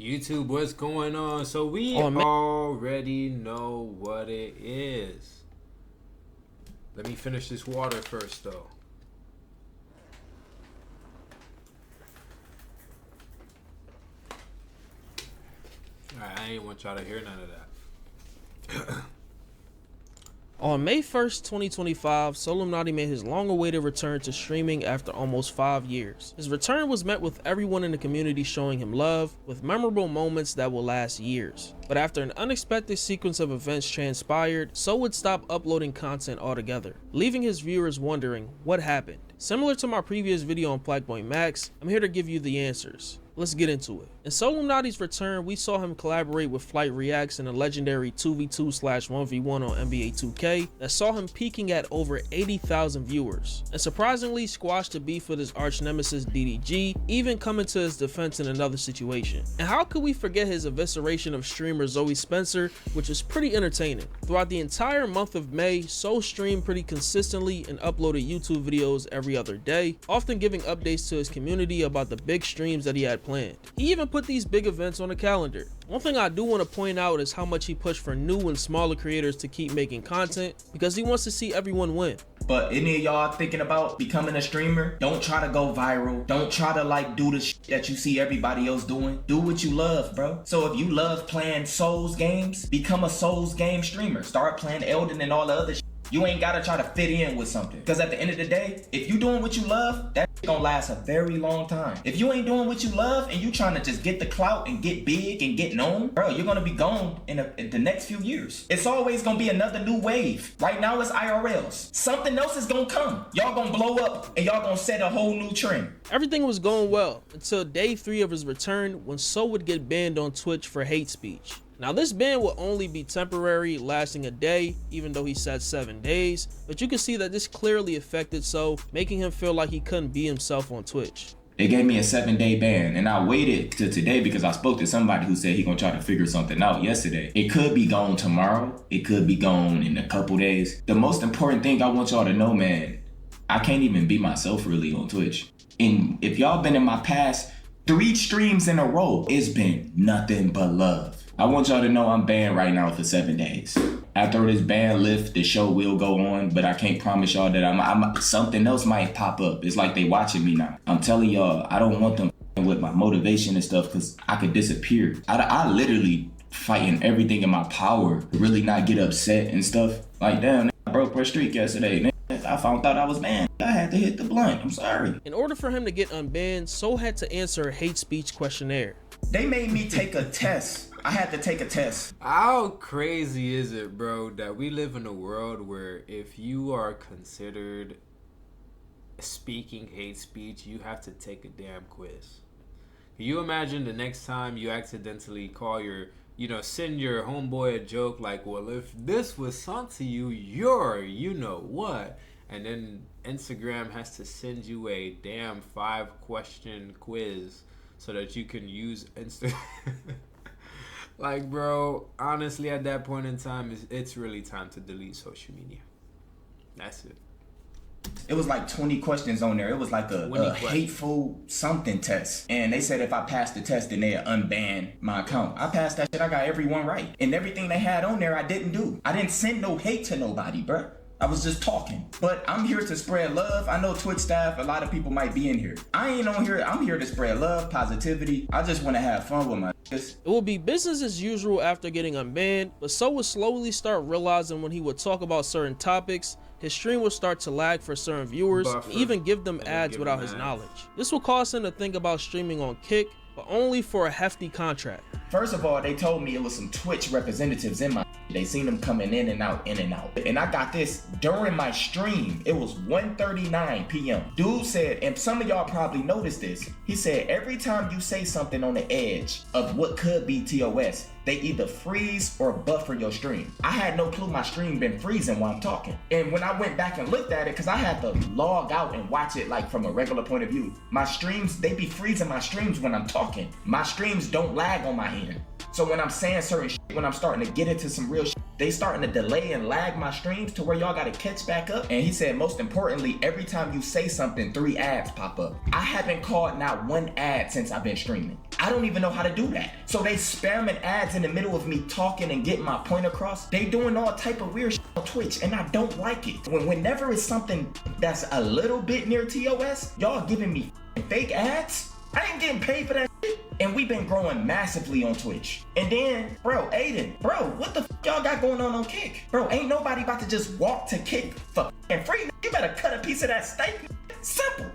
YouTube, what's going on? So we already know what it is. Let me finish this water first, though. Alright, I ain't want y'all to hear none of that. On May 1st, 2025, Solluminati made his long-awaited return to streaming after almost 5 years. His return was met with everyone in the community showing him love, with memorable moments that will last years. But after an unexpected sequence of events transpired, So would stop uploading content altogether, leaving his viewers wondering what happened. Similar to my previous video on Blackboy Max, I'm here to give you the answers. Let's get into it. In Solluminati's return, we saw him collaborate with Flight Reacts in a legendary 2v2/1v1 on NBA 2K that saw him peaking at over 80,000 viewers, and surprisingly squashed the beef with his arch nemesis DDG, even coming to his defense in another situation. And how could we forget his evisceration of streamer Zoe Spencer, which is pretty entertaining. Throughout the entire month of May, So streamed pretty consistently and uploaded YouTube videos every other day, often giving updates to his community about the big streams that he had planned. He even put these big events on the calendar. One thing I do want to point out is how much he pushed for new and smaller creators to keep making content, because he wants to see everyone win. But any of y'all thinking about becoming a streamer, don't try to go viral. Don't try to do the shit that you see everybody else doing. Do what you love, bro. So if you love playing Souls games, become a Souls game streamer. Start playing Elden and all the other shit. You ain't gotta try to fit in with something. Because at the end of the day, if you doing what you love, that shit gonna last a very long time. If you ain't doing what you love and you trying to just get the clout and get big and get known, bro, you're gonna be gone in the next few years. It's always gonna be another new wave. Right now it's IRLs. Something else is gonna come. Y'all gonna blow up and y'all gonna set a whole new trend. Everything was going well until day 3 of his return, when So would get banned on Twitch for hate speech. Now this ban will only be temporary, lasting a day, even though he said 7 days, but you can see that this clearly affected So, making him feel like he couldn't be himself on Twitch. They gave me a 7-day ban, and I waited till today because I spoke to somebody who said he gonna try to figure something out yesterday. It could be gone tomorrow. It could be gone in a couple days. The most important thing I want y'all to know, man, I can't even be myself really on Twitch. And if y'all been in my past 3 streams in a row, it's been nothing but love. I want y'all to know I'm banned right now for 7 days. After this ban lift, the show will go on, but I can't promise y'all that I'm something else might pop up. It's like they watching me now. I'm telling y'all, I don't want them with my motivation and stuff, because I could disappear. I literally fighting everything in my power to really not get upset and stuff. Like, damn, I broke per streak yesterday. I found out I was banned. I had to hit the blunt. I'm sorry. In order for him to get unbanned, So had to answer a hate speech questionnaire. They made me take a test. I had to take a test. How crazy is it, bro, that we live in a world where if you are considered speaking hate speech, you have to take a damn quiz. Can you imagine the next time you accidentally call send your homeboy a joke like, well, if this was sent to you, you're you know what? And then Instagram has to send you a damn 5-question quiz so that you can use Instagram. Like, bro, honestly, at that point in time, it's really time to delete social media. That's it. It was like 20 questions on there. It was like a hateful something test. And they said if I passed the test, then they'd unban my account. I passed that shit. I got everyone right. And everything they had on there, I didn't do. I didn't send no hate to nobody, bro. I was just talking. But I'm here to spread love. I know Twitch staff, a lot of people might be in here. I ain't on here. I'm here to spread love, positivity. I just want to have fun with my shit. It will be business as usual after getting unbanned, but So would slowly start realizing when he would talk about certain topics, his stream would start to lag for certain viewers, and even give them ads without his knowledge. This will cause him to think about streaming on Kick, but only for a hefty contract. First of all, they told me it was some Twitch representatives in my. They seen them coming in and out, in and out. And I got this during my stream. It was 1:39 p.m. Dude said, and some of y'all probably noticed this, he said every time you say something on the edge of what could be TOS, they either freeze or buffer your stream. I had no clue my stream been freezing while I'm talking. And when I went back and looked at it, because I had to log out and watch it like from a regular point of view, my streams, they be freezing my streams when I'm talking. My streams don't lag on my end. So when I'm saying certain shit, when I'm starting to get into some real shit, they starting to delay and lag my streams to where y'all gotta catch back up. And he said, most importantly, every time you say something, 3 ads pop up. I haven't caught not 1 ad since I've been streaming. I don't even know how to do that. So they spamming ads in the middle of me talking and getting my point across. They doing all type of weird shit on Twitch, and I don't like it. Whenever it's something that's a little bit near TOS, y'all giving me fake ads. I ain't getting paid for that shit. And we've been growing massively on Twitch. And then, bro, Aiden, bro, what the f y'all got going on Kick? Bro, ain't nobody about to just walk to Kick for f***ing free. You better cut a piece of that steak. Simple.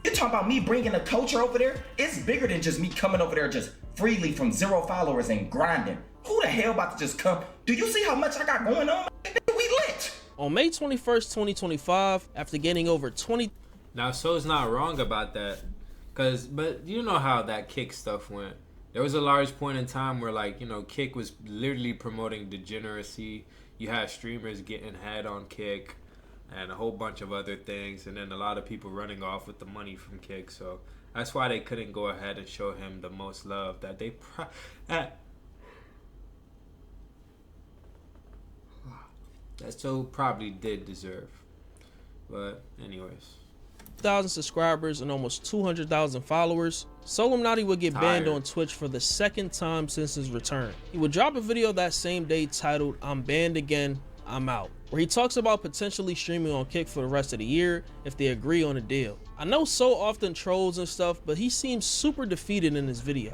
You talking about me bringing a culture over there? It's bigger than just me coming over there just freely from 0 followers and grinding. Who the hell about to just come? Do you see how much I got going on? We lit. On May 21st, 2025, after gaining over 20... Now, So's not wrong about that. But you know how that Kick stuff went. There was a large point in time where, like, you know, Kick was literally promoting degeneracy. You had streamers getting head on Kick and a whole bunch of other things, and then a lot of people running off with the money from Kick. So that's why they couldn't go ahead and show him the most love that they that so probably did deserve. But anyways, 1,000 subscribers and almost 200,000 followers, Solluminati would get banned on Twitch for the 2nd time since his return. He would drop a video that same day titled "I'm banned again, I'm out," where he talks about potentially streaming on Kick for the rest of the year if they agree on a deal. I know So often trolls and stuff, but he seems super defeated in this video.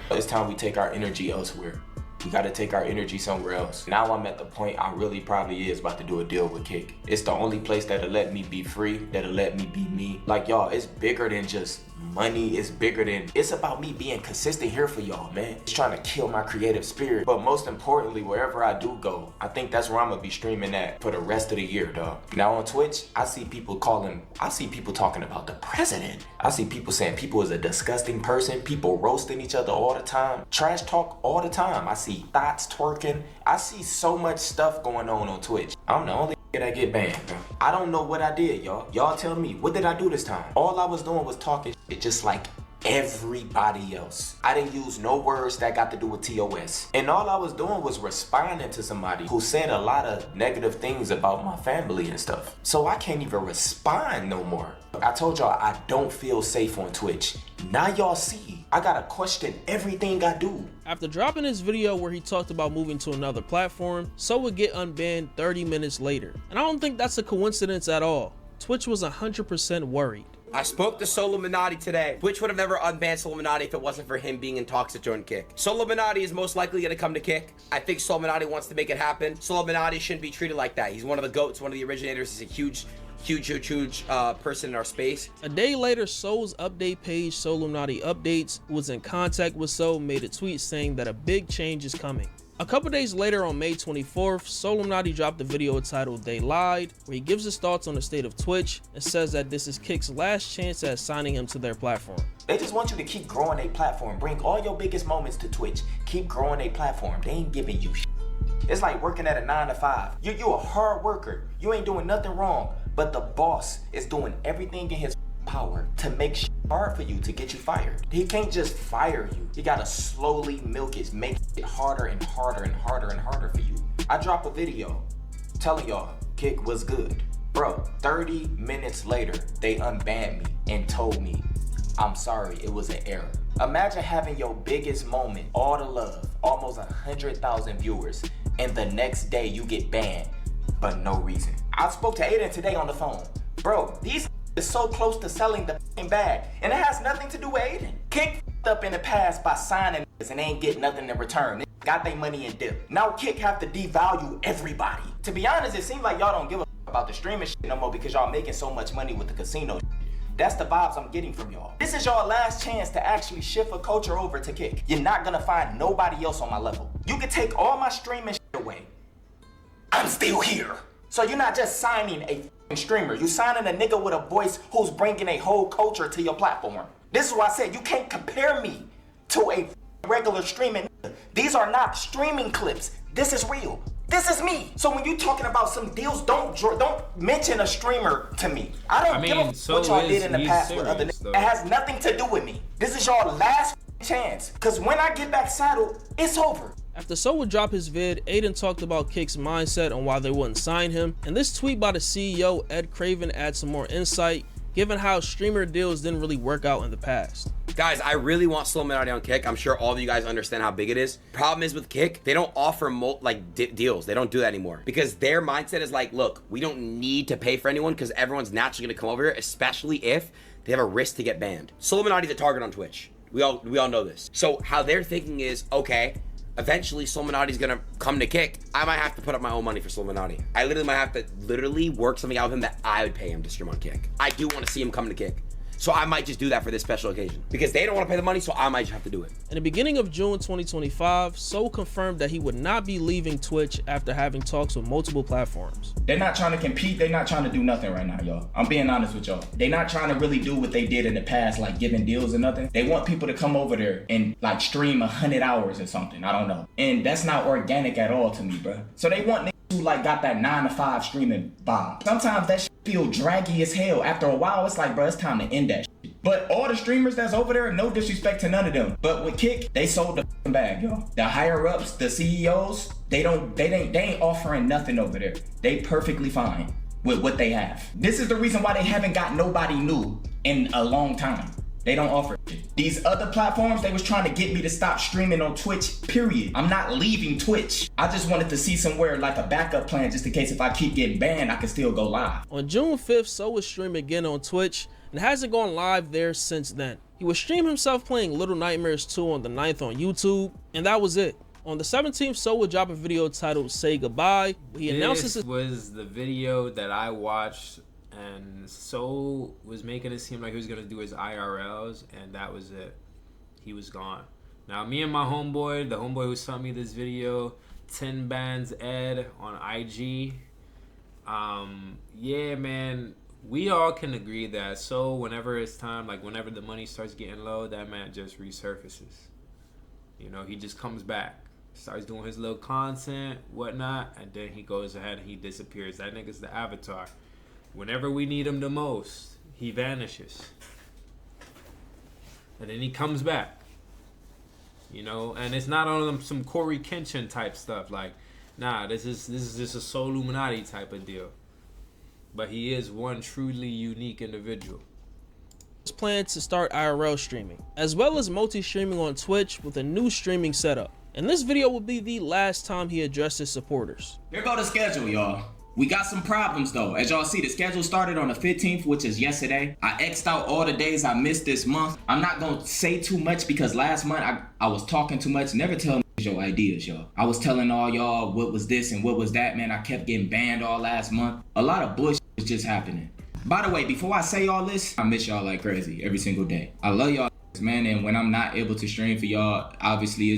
It's time we take our energy elsewhere. We gotta take our energy somewhere else. Now I'm at the point I really probably is about to do a deal with Kick. It's the only place that'll let me be free, that'll let me be me. Like, y'all, it's bigger than just money. It's about me being consistent here for y'all, man. It's trying to kill my creative spirit. But most importantly, wherever I do go, I think that's where I'm gonna be streaming at for the rest of the year, dog. Now on Twitch, I see people talking about the president. I see people saying people is a disgusting person, people roasting each other all the time, trash talk all the time. I see thoughts twerking. I see so much stuff going on Twitch. I'm the only that get banned, bro. I don't know what I did, y'all. Y'all tell me, what did I do this time? All I was doing was talking shit just like everybody else. I didn't use no words that got to do with TOS. And all I was doing was responding to somebody who said a lot of negative things about my family and stuff. So I can't even respond no more. I told y'all I don't feel safe on Twitch. Now y'all see, I gotta question everything I do. After dropping his video where he talked about moving to another platform, So would get unbanned 30 minutes later. And I don't think that's a coincidence at all. Twitch was 100% worried. I spoke to Solluminati today. Twitch would have never unbanned Solluminati if it wasn't for him being in talks to join Kick. Solluminati is most likely going to come to Kick. I think Solluminati wants to make it happen. Solluminati shouldn't be treated like that. He's one of the GOATs, one of the originators. He's a huge person in our space. A day later, So's update page, Solluminati Updates, who was in contact with So, made a tweet saying that a big change is coming. A couple days later, on May 24th, Solluminati dropped a video titled "They Lied," where he gives his thoughts on the state of Twitch and says that this is Kick's last chance at signing him to their platform. They just want you to keep growing a platform. Bring all your biggest moments to Twitch. Keep growing a platform. They ain't giving you shit. It's like working at a 9 to 5. You a hard worker. You ain't doing nothing wrong. But the boss is doing everything in his power to make shit hard for you, to get you fired. He can't just fire you. You gotta slowly milk it, make it harder and harder and harder and harder for you. I drop a video telling y'all Kick was good. Bro, 30 minutes later, they unbanned me and told me, I'm sorry, it was an error. Imagine having your biggest moment, all the love, almost 100,000 viewers, and the next day you get banned, but no reason. I spoke to Aiden today on the phone. Bro, these is so close to selling the bag, and it has nothing to do with Aiden. Kick up in the past by signing and ain't get nothing in return. They got their money in dip. Now Kick have to devalue everybody. To be honest, it seems like y'all don't give a about the streaming shit no more because y'all making so much money with the casino shit. That's the vibes I'm getting from y'all. This is y'all last chance to actually shift a culture over to Kick. You're not gonna find nobody else on my level. You can take all my streaming shit away. I'm still here. So you're not just signing a streamer. You're signing a nigga with a voice who's bringing a whole culture to your platform. This is why I said you can't compare me to a regular streaming nigga. These are not streaming clips. This is real. This is me. So when you talking about some deals, don't mention a streamer to me. I don't give a what y'all did in the past with other niggas. It has nothing to do with me. This is your last chance. Cause when I get back saddled, it's over. After So would drop his vid, Aiden talked about Kick's mindset on why they wouldn't sign him, and this tweet by the CEO, Ed Craven, adds some more insight, given how streamer deals didn't really work out in the past. Guys, I really want Solluminati on Kick. I'm sure all of you guys understand how big it is. Problem is with Kick, they don't offer deals. They don't do that anymore because their mindset is like, look, we don't need to pay for anyone because everyone's naturally going to come over here, especially if they have a risk to get banned. Solluminati's a target on Twitch. We all know this. So how they're thinking is, okay, eventually Solluminati's gonna come to Kick. I might have to put up my own money for Solluminati. I literally might have to work something out with him that I would pay him to stream on Kick. I do want to see him come to Kick. So I might just do that for this special occasion because they don't want to pay the money, so I might just have to do it. In the beginning of June 2025, So confirmed that he would not be leaving Twitch after having talks with multiple platforms. They're not trying to compete. They're not trying to do nothing right now, y'all. I'm being honest with y'all. They're not trying to really do what they did in the past, like giving deals or nothing. They want people to come over there and like stream 100 hours or something. I don't know. And that's not organic at all to me, bro. So they want niggas who like got that 9 to 5 streaming vibe. Sometimes that shit feel draggy as hell. After a while, it's like, bro, it's time to end that shit. But all the streamers that's over there, no disrespect to none of them. But with Kick, they sold the bag, yo. The higher ups, the CEOs, they ain't offering nothing over there. They perfectly fine with what they have. This is the reason why they haven't got nobody new in a long time. They don't offer shit. These other platforms, they was trying to get me to stop streaming on Twitch, period. I'm not leaving Twitch. I just wanted to see somewhere like a backup plan just in case if I keep getting banned, I can still go live. On June 5th, So was streaming again on Twitch and hasn't gone live there since then. He would stream himself playing Little Nightmares 2 on the 9th on YouTube, and that was it. On the 17th, So would drop a video titled Say Goodbye. He announces this was the video that I watched, and So was making it seem like he was gonna do his IRLs, and that was it. He was gone. Now me and my homeboy, the homeboy who sent me this video, 10 Bands Ed on IG. Yeah, man. We all can agree that So whenever it's time, like whenever the money starts getting low, that man just resurfaces. You know, he just comes back, starts doing his little content, whatnot, and then he goes ahead and he disappears. That nigga's the Avatar. Whenever we need him the most, he vanishes. And then he comes back. You know, and it's not on some Corey Kenshin type stuff. Like, nah, this is just a Solluminati type of deal. But he is one truly unique individual. His plan to start IRL streaming, as well as multi-streaming on Twitch with a new streaming setup. And this video will be the last time he addressed his supporters. Here go the schedule, y'all. We got some problems though. As y'all see, the schedule started on the 15th, which is yesterday. I X'd out all the days I missed this month. I'm not gonna say too much because last month I was talking too much. Never tell your ideas, y'all. I was telling all y'all what was this and what was that, man. I kept getting banned all last month. A lot of bullshit was just happening. By the way, before I say all this, I miss y'all like crazy every single day. I love y'all, man, and when I'm not able to stream for y'all, obviously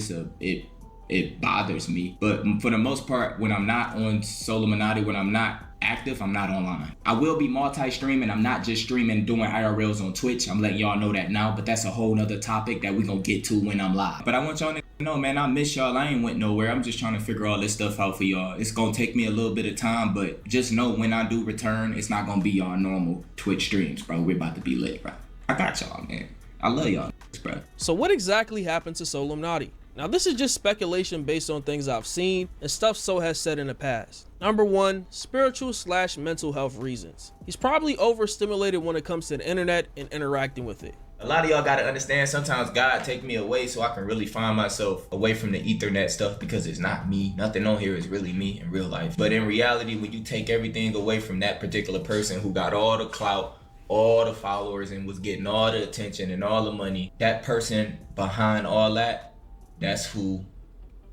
it bothers me. But for the most part, when I'm not on Solluminati, when I'm not active, I'm not online. I will be multi-streaming. I'm not just streaming doing IRLs on Twitch. I'm letting y'all know that now, but that's a whole nother topic that we gonna get to when I'm live. But I want y'all to know, man, I miss y'all. I ain't went nowhere. I'm just trying to figure all this stuff out for y'all. It's gonna take me a little bit of time, but just know when I do return, it's not gonna be our normal Twitch streams, bro. We're about to be lit, bro. I got y'all, man. I love y'all, bro. So what exactly happened to Solluminati? Now this is just speculation based on things I've seen and stuff So has said in the past. Number 1, spiritual/mental health reasons. He's probably overstimulated when it comes to the internet and interacting with it. A lot of y'all gotta understand, sometimes God take me away so I can really find myself away from the ethernet stuff because it's not me. Nothing on here is really me in real life. But in reality, when you take everything away from that particular person who got all the clout, all the followers, and was getting all the attention and all the money, that person behind all that, that's who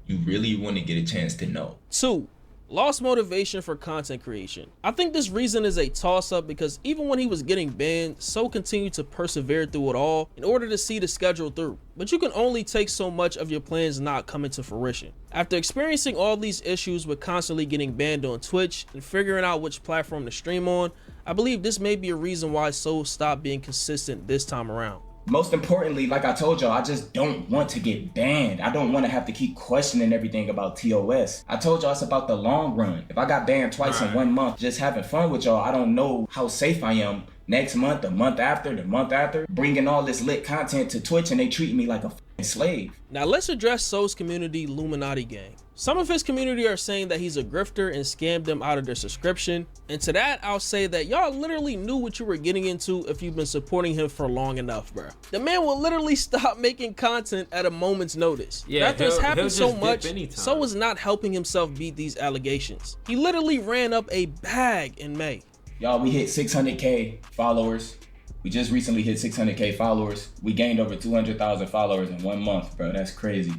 you really want to get a chance to know. 2, lost motivation for content creation. I think this reason is a toss-up because even when he was getting banned, So continued to persevere through it all in order to see the schedule through. But you can only take so much of your plans not coming to fruition. After experiencing all these issues with constantly getting banned on Twitch and figuring out which platform to stream on, I believe this may be a reason why So stopped being consistent this time around. Most importantly, like I told y'all, I just don't want to get banned. I don't want to have to keep questioning everything about TOS. I told y'all it's about the long run. If I got banned twice in 1 month, just having fun with y'all, I don't know how safe I am next month, the month after, bringing all this lit content to Twitch and they treat me like a f***ing slave. Now let's address Soul's community Illuminati gang. Some of his community are saying that he's a grifter and scammed them out of their subscription. And to that, I'll say that y'all literally knew what you were getting into if you've been supporting him for long enough, bro. The man will literally stop making content at a moment's notice. Yeah, after it's happened so much, So is not helping himself beat these allegations. He literally ran up a bag in May. Y'all, we hit 600K followers. We just recently hit 600K followers. We gained over 200,000 followers in 1 month, bro. That's crazy.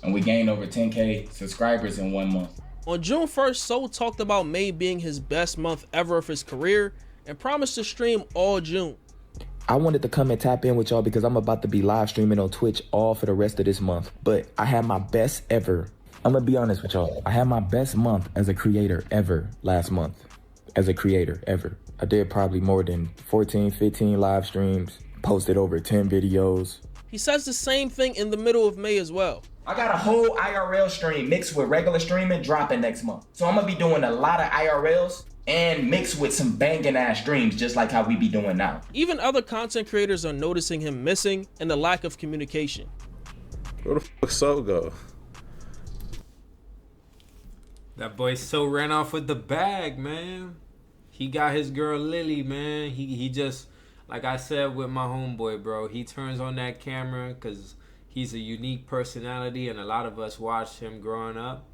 And we gained over 10K subscribers in 1 month. On June 1st, Soul talked about May being his best month ever of his career and promised to stream all June. I wanted to come and tap in with y'all because I'm about to be live streaming on Twitch all for the rest of this month. But I had my best ever. I'm gonna be honest with y'all. I had my best month as a creator ever last month. As a creator ever. I did probably more than 14, 15 live streams, posted over 10 videos. He says the same thing in the middle of May as well. I got a whole IRL stream mixed with regular streaming dropping next month. So I'm gonna be doing a lot of IRLs and mixed with some banging ass streams just like how we be doing now. Even other content creators are noticing him missing and the lack of communication. Where the fuck Soul go? That boy So ran off with the bag, man. He got his girl Lily, man. He just, like I said with my homeboy, bro, he turns on that camera because he's a unique personality and a lot of us watched him growing up.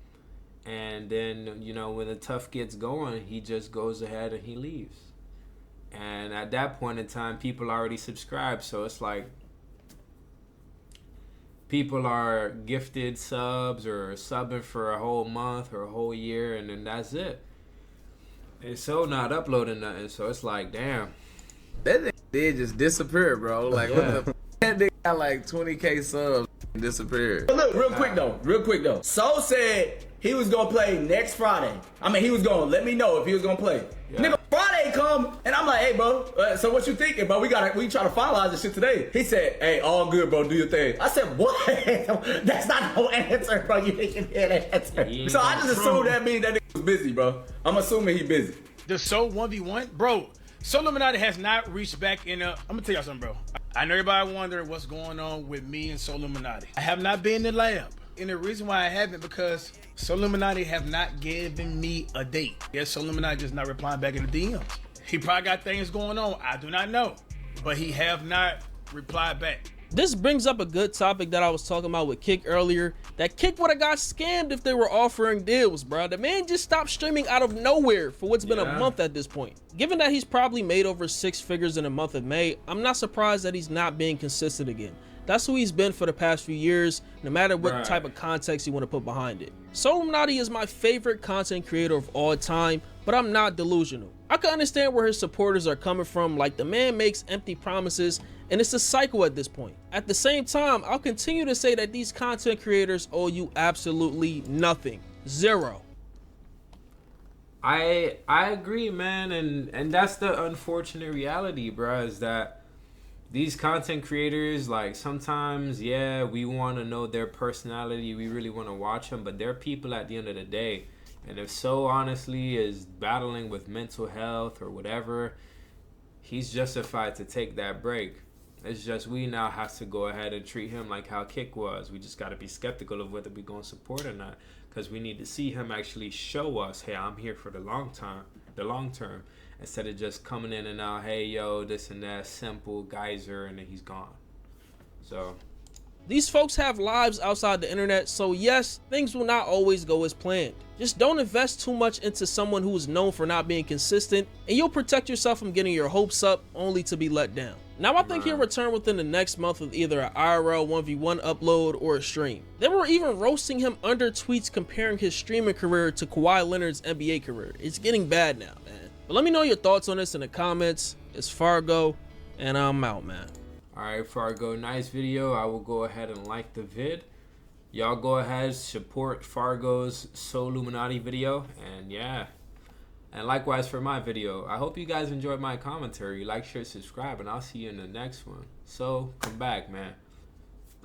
And then, you know, when the tough gets going, he just goes ahead and he leaves. And at that point in time, people already subscribed. So it's like people are gifted subs or subbing for a whole month or a whole year, and then that's it. And So not uploading nothing. So it's like, damn. That nigga did just disappear, bro. Like, what the that nigga got like 20K subs and disappeared. But look, real quick though. Soul said he was gonna play next Friday. I mean, he was gonna let me know if he was gonna play. Yeah. Nigga, Friday come, and I'm like, hey, bro, so what you thinking, bro? We try to finalize this shit today. He said, hey, all good, bro, do your thing. I said, what? That's not no answer, bro. You didn't hear that answer. So I just assumed that means that nigga was busy, bro. I'm assuming he busy. The Soul 1v1? Bro, Solluminati has not reached back in I'm gonna tell y'all something, bro. I know everybody wondering what's going on with me and Solluminati. I have not been in the lab. And the reason why I haven't, because Solluminati have not given me a date. Yes, Solluminati just not replying back in the DMs. He probably got things going on. I do not know. But he have not replied back. This brings up a good topic that I was talking about with Kick earlier. That Kick would have got scammed if they were offering deals, bro. The man just stopped streaming out of nowhere for what's been a month at this point. Given that he's probably made over 6 figures in the month of May, I'm not surprised that he's not being consistent again. That's who he's been for the past few years, no matter what type of context you want to put behind it. Solluminati is my favorite content creator of all time, but I'm not delusional. I can understand where his supporters are coming from, like the man makes empty promises and it's a cycle at this point. At the same time, I'll continue to say that these content creators owe you absolutely nothing. Zero. I agree, man, and that's the unfortunate reality, bro, is that these content creators, like, sometimes, yeah, we want to know their personality, we really want to watch them, but they're people at the end of the day. And if So honestly is battling with mental health or whatever, he's justified to take that break. It's just we now have to go ahead and treat him like how Kick was. We just got to be skeptical of whether we're going to support or not, because we need to see him actually show us, hey, I'm here for the long term, instead of just coming in and out, hey, yo, this and that, simple geyser, and then he's gone. So these folks have lives outside the internet, so yes, things will not always go as planned. Just don't invest too much into someone who is known for not being consistent, and you'll protect yourself from getting your hopes up only to be let down. Now I think he'll return within the next month with either an IRL 1v1 upload or a stream. They were even roasting him under tweets comparing his streaming career to Kawhi Leonard's NBA career. It's getting bad now, man. But let me know your thoughts on this in the comments. It's Fargo, and I'm out, man. Alright, Fargo, nice video. I will go ahead and like the vid. Y'all go ahead, support Fargo's Solluminati video. And yeah, And likewise for my video. I hope you guys enjoyed my commentary. Like, share, subscribe, and I'll see you in the next one. So, come back, man.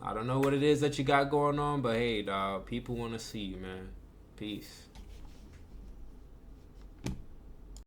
I don't know what it is that you got going on, but hey, dog, people want to see you, man. Peace.